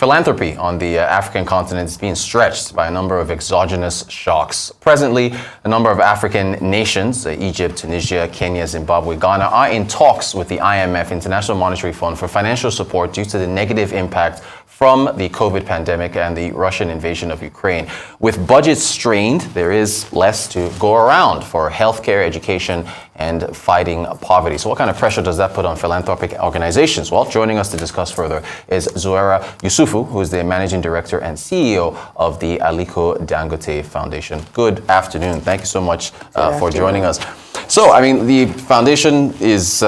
philanthropy on the African continent is being stretched by a number of exogenous shocks. Presently, a number of African nations, Egypt, Tunisia, Kenya, Zimbabwe, Ghana, are in talks with the IMF, International Monetary Fund, for financial support due to the negative impact from the COVID pandemic and the Russian invasion of Ukraine. With budgets strained, there is less to go around for healthcare, education, and fighting poverty. So what kind of pressure does that put on philanthropic organizations? Well, joining us to discuss further is Zouera Youssoufou, who is the Managing Director and CEO of the Aliko Dangote Foundation. Good afternoon. Thank you so much for joining us. So, I mean, the foundation is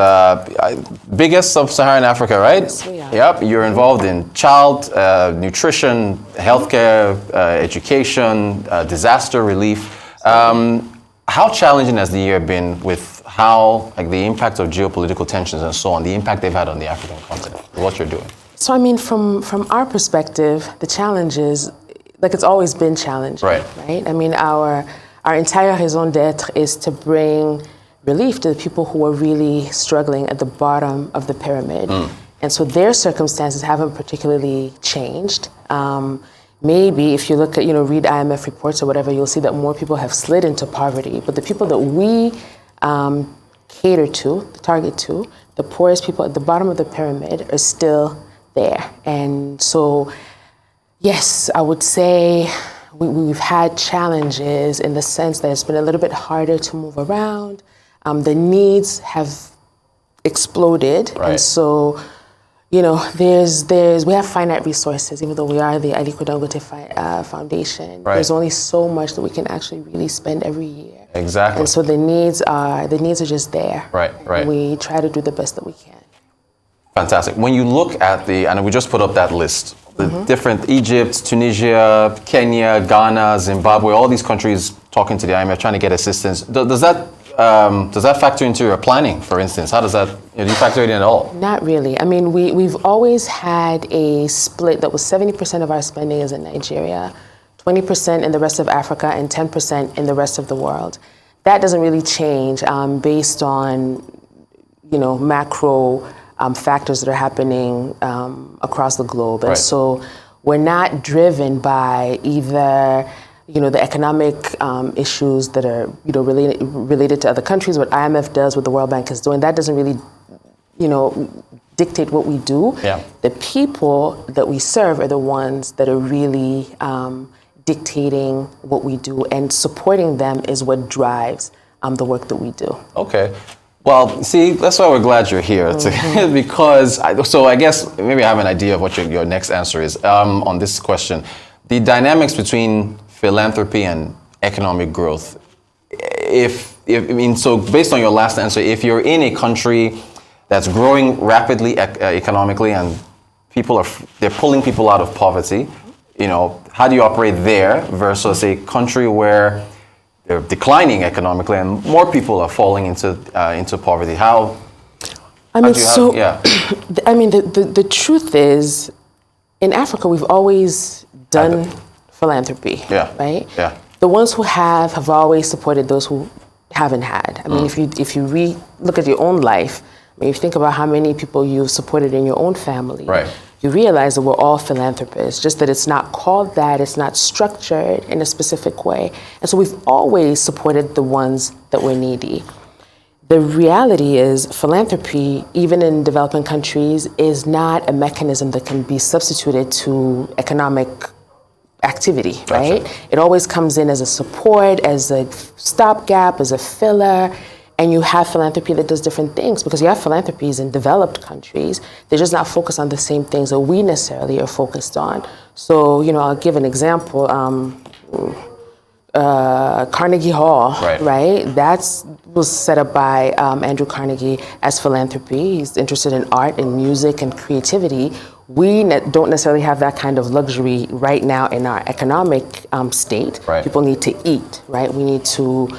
biggest sub-Saharan Africa, right? Yes, we are. Yep. You're involved in child nutrition, healthcare, education, disaster relief. How challenging has the year been with how, like, the impact of geopolitical tensions and so on, the impact they've had on the African continent, what you're doing? So, I mean, from our perspective, the challenge is, like, it's always been challenging, right? I mean, our entire raison d'etre is to bring relief to the people who are really struggling at the bottom of the pyramid. And so their circumstances haven't particularly changed. Maybe if you look at, read IMF reports or whatever, you'll see that more people have slid into poverty. But the people that we cater to, target to, the poorest people at the bottom of the pyramid are still there. And so, yes, I would say we've had challenges in the sense that it's been a little bit harder to move around. The needs have exploded. Right. And so, we have finite resources, even though we are the Aliko Dangote Foundation. Right. There's only so much that we can actually really spend every year. Exactly. And so the needs are just there. Right. And we try to do the best that we can. Fantastic. When you look at and we just put up that list, the different Egypt, Tunisia, Kenya, Ghana, Zimbabwe, all these countries talking to the IMF, trying to get assistance. Does that factor into your planning, for instance? How does that, do you factor it in at all? Not really. I mean, we've always had a split that was 70% of our spending is in Nigeria, 20% in the rest of Africa, and 10% in the rest of the world. That doesn't really change based on, macro factors that are happening across the globe. And so we're not driven by either the economic issues that are, related to other countries, what IMF does, what the World Bank is doing. That doesn't really, dictate what we do. Yeah. The people that we serve are the ones that are really dictating what we do, and supporting them is what drives the work that we do. Okay. Well, see, that's why we're glad you're here, because, I guess maybe I have an idea of what your next answer is on this question. The dynamics between philanthropy and economic growth. So based on your last answer, if you're in a country that's growing rapidly economically and they're pulling people out of poverty, how do you operate there versus a country where they're declining economically and more people are falling into poverty? The truth is, in Africa, we've always done philanthropy, right? Yeah. The ones who have always supported those who haven't had. I mean, if you look at your own life, if you think about how many people you've supported in your own family, you realize that we're all philanthropists, just that it's not called that, it's not structured in a specific way. And so we've always supported the ones that were needy. The reality is philanthropy, even in developing countries, is not a mechanism that can be substituted to economic activity, right? It always comes in as a support, as a stopgap, as a filler. And you have philanthropy that does different things, because you have philanthropies in developed countries. They're just not focused on the same things that we necessarily are focused on. So, I'll give an example. Carnegie Hall, right? That was set up by Andrew Carnegie as philanthropy. He's interested in art and music and creativity. We don't necessarily have that kind of luxury right now in our economic state. People need to eat, right? We need to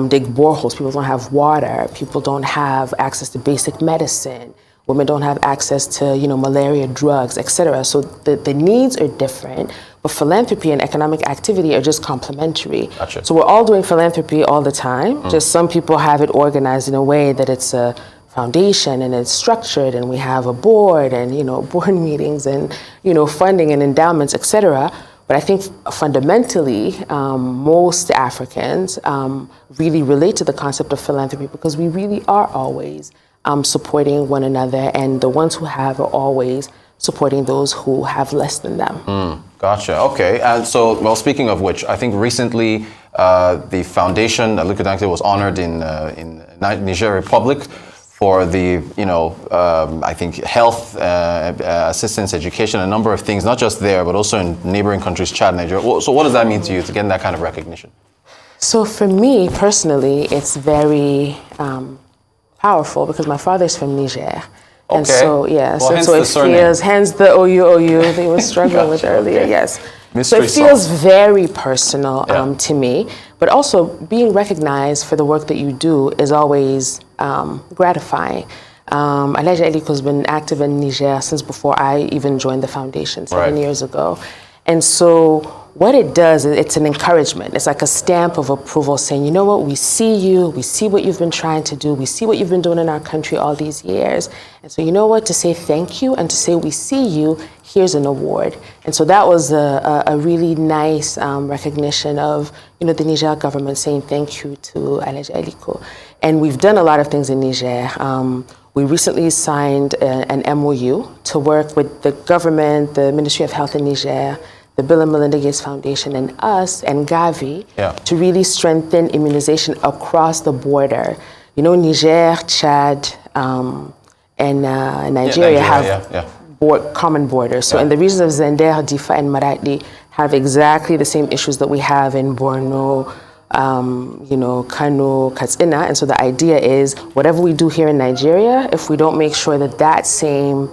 dig boreholes. People don't have water. People don't have access to basic medicine. Women don't have access to, malaria drugs, et cetera. So the needs are different, but philanthropy and economic activity are just complementary. So we're all doing philanthropy all the time. Just some people have it organized in a way that it's a foundation and it's structured and we have a board and, board meetings and, funding and endowments, et cetera. But I think fundamentally, most Africans really relate to the concept of philanthropy because we really are always supporting one another, and the ones who have are always supporting those who have less than them. Gotcha. Okay. And so, well, speaking of which, I think recently the foundation, Aliko Dangote, was honored in Niger Republic for the, I think health assistance, education, a number of things, not just there, but also in neighboring countries, Chad, Nigeria. So what does that mean to you to get that kind of recognition? So for me personally, it's very powerful because my father's from Niger. Okay. And so, yeah, well, so it feels, hence the OU they were struggling with earlier, okay. Yes. Mystery so it feels very personal to me, but also being recognized for the work that you do is always gratifying. Alhaji Aliko's been active in Niger since before I even joined the foundation 7 years ago. And so what it does is it's an encouragement. It's like a stamp of approval saying, you know what, we see you, we see what you've been trying to do, we see what you've been doing in our country all these years. And so you know what, to say thank you and to say we see you, here's an award. And so that was a really nice recognition of, the Niger government saying thank you to Alhaji Aliko. And we've done a lot of things in Niger. We recently signed an MOU to work with the government, the Ministry of Health in Niger, the Bill and Melinda Gates Foundation, and us, and Gavi, to really strengthen immunization across the border. Niger, Chad, and Nigeria have common borders. So in the regions of Zender, Difa, and Maradi have exactly the same issues that we have in Borno, Kano, Katsina. And so the idea is whatever we do here in Nigeria, if we don't make sure that that same,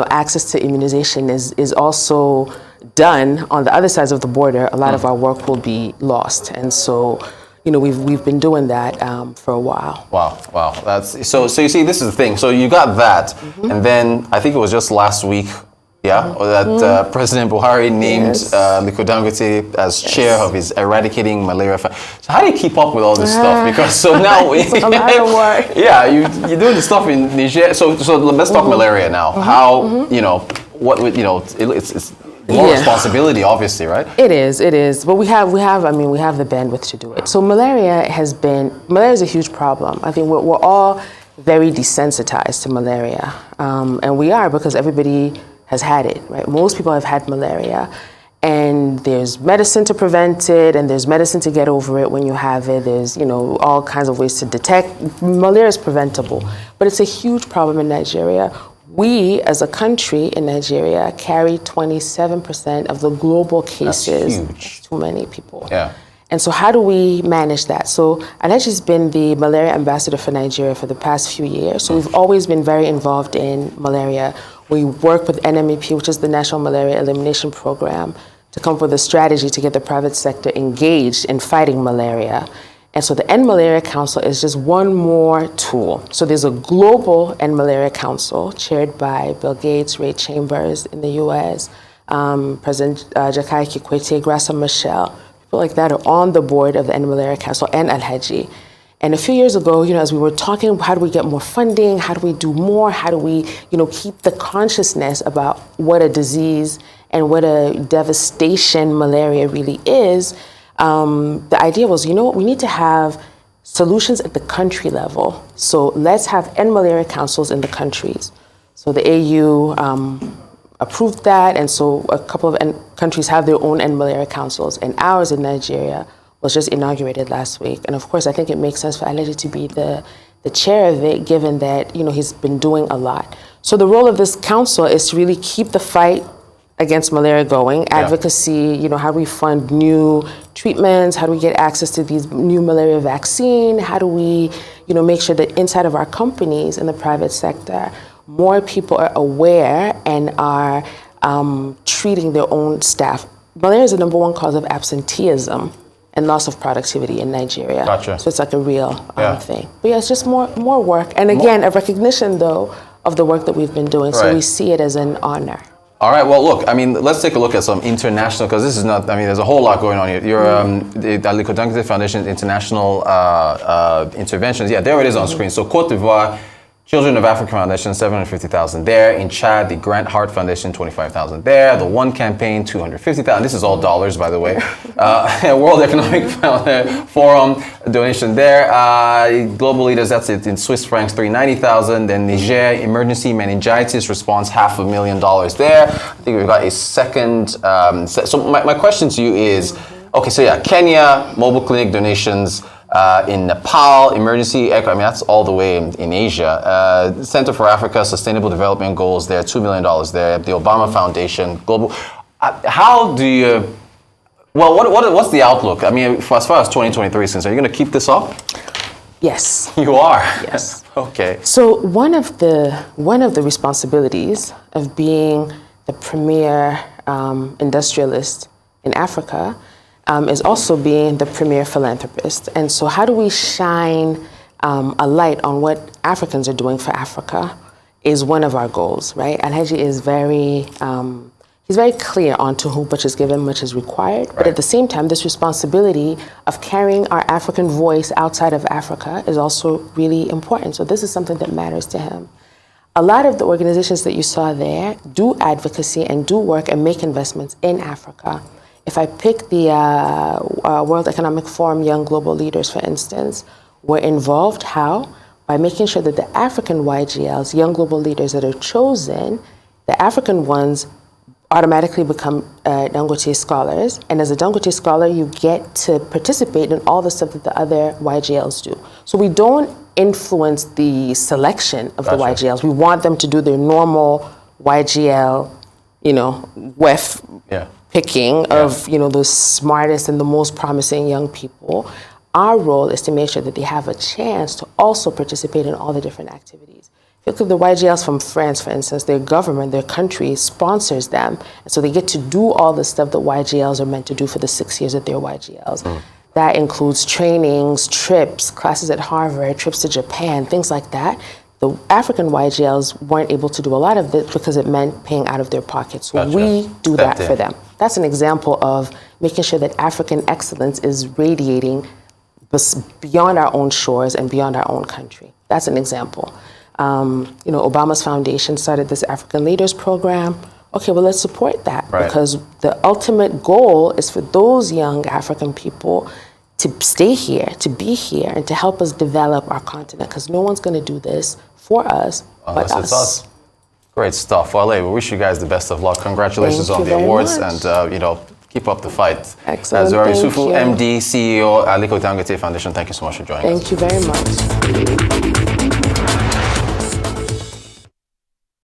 access to immunization is also done on the other sides of the border, a lot of our work will be lost. And so, we've been doing that for a while. Wow. That's so you see, this is the thing. So you got that, and then I think it was just last week, that President Buhari named Aliko Dangote as chair of his Eradicating Malaria Fund. So how do you keep up with all this stuff? Because so now it's a lot of work. you're doing the stuff in Niger. So let's talk malaria now. How it's more responsibility, obviously, right? It is. But we have the bandwidth to do it. So malaria is a huge problem. I think we're all very desensitized to malaria. And we are because everybody has had it, right? Most people have had malaria. And there's medicine to prevent it, and there's medicine to get over it when you have it. There's, all kinds of ways to detect. Malaria is preventable. But it's a huge problem in Nigeria. We, as a country in Nigeria, carry 27% of the global cases. That's huge. That's too many people. Yeah. And so how do we manage that? So Alhaji's been the malaria ambassador for Nigeria for the past few years. So we've always been very involved in malaria. We work with NMEP, which is the National Malaria Elimination Program, to come up with a strategy to get the private sector engaged in fighting malaria. And so the End Malaria Council is just one more tool. So there's a global End Malaria Council chaired by Bill Gates, Ray Chambers in the US, President Jakaya Kikwete, Graça Machel. People like that are on the board of the End Malaria Council and Alhaji. And a few years ago, as we were talking, how do we get more funding? How do we do more? How do we, keep the consciousness about what a disease and what a devastation malaria really is? The idea was, we need to have solutions at the country level. So let's have End Malaria Councils in the countries. So the AU approved that, and so a couple of countries have their own End Malaria Councils, and ours in Nigeria was just inaugurated last week. And of course, I think it makes sense for Alhaji to be the chair of it, given that, he's been doing a lot. So the role of this council is to really keep the fight against malaria going, advocacy, how do we fund new treatments? How do we get access to these new malaria vaccine? How do we, make sure that inside of our companies in the private sector, more people are aware and are treating their own staff. Malaria is the number one cause of absenteeism and loss of productivity in Nigeria. Gotcha. So it's like a real thing. But it's just more work. And again, a recognition, though, of the work that we've been doing. So we see it as an honor. All right, well, look, let's take a look at some international, because this is not, there's a whole lot going on here. Your the Aliko Dangote Foundation International Interventions, there it is on screen. So Cote d'Ivoire, Children of Africa Foundation, 750,000 there. In Chad, the Grant Hart Foundation, 25,000 there. The One Campaign, 250,000. This is all dollars, by the way. World Economic Forum, donation there. Global Leaders, that's it, in Swiss francs, 390,000. Then Niger, Emergency Meningitis Response, $500,000 there. I think we've got a second. So my question to you is, okay, so yeah, Kenya, mobile clinic donations. In Nepal, emergency, I mean, that's all the way in Asia. Center for Africa, Sustainable Development Goals there, $2 million there. The Obama Foundation, global. How do you, well, what's the outlook? I mean, as far as 2023 is concerned, are you going to keep this up? Yes. You are? Yes. Okay. So one of the responsibilities of being the premier industrialist in Africa is also being the premier philanthropist. And so how do we shine a light on what Africans are doing for Africa is one of our goals, right? Alhaji is he's very clear on to whom much is given, much is required. Right. But at the same time, this responsibility of carrying our African voice outside of Africa is also really important. So this is something that matters to him. A lot of the organizations that you saw there do advocacy and do work and make investments in Africa. If I pick the World Economic Forum Young Global Leaders, for instance, we're involved how? By making sure that the African YGLs, Young Global Leaders that are chosen, the African ones automatically become Dangote scholars. And as a Dangote scholar, you get to participate in all the stuff that the other YGLs do. So we don't influence the selection of the YGLs. We want them to do their normal YGL, WEF picking of, the smartest and the most promising young people. Our role is to make sure that they have a chance to also participate in all the different activities. If you look at the YGLs from France, for instance, their government, their country sponsors them. And so they get to do all the stuff that YGLs are meant to do for the 6 years that they're YGLs. That includes trainings, trips, classes at Harvard, trips to Japan, things like that. The African YGLs weren't able to do a lot of this because it meant paying out of their pockets. So we do that for them. That's an example of making sure that African excellence is radiating beyond our own shores and beyond our own country. That's an example. Obama's foundation started this African Leaders Program. Okay, well, let's support that because the ultimate goal is for those young African people to stay here, to be here, and to help us develop our continent, because no one's going to do this for us but it's us. Great stuff. Well, we wish you guys the best of luck. Congratulations on the awards, and keep up the fight. Excellent. Zouera Youssoufou, MD, CEO, Aliko Dangote Foundation. Thank you so much for joining us. Thank you very much.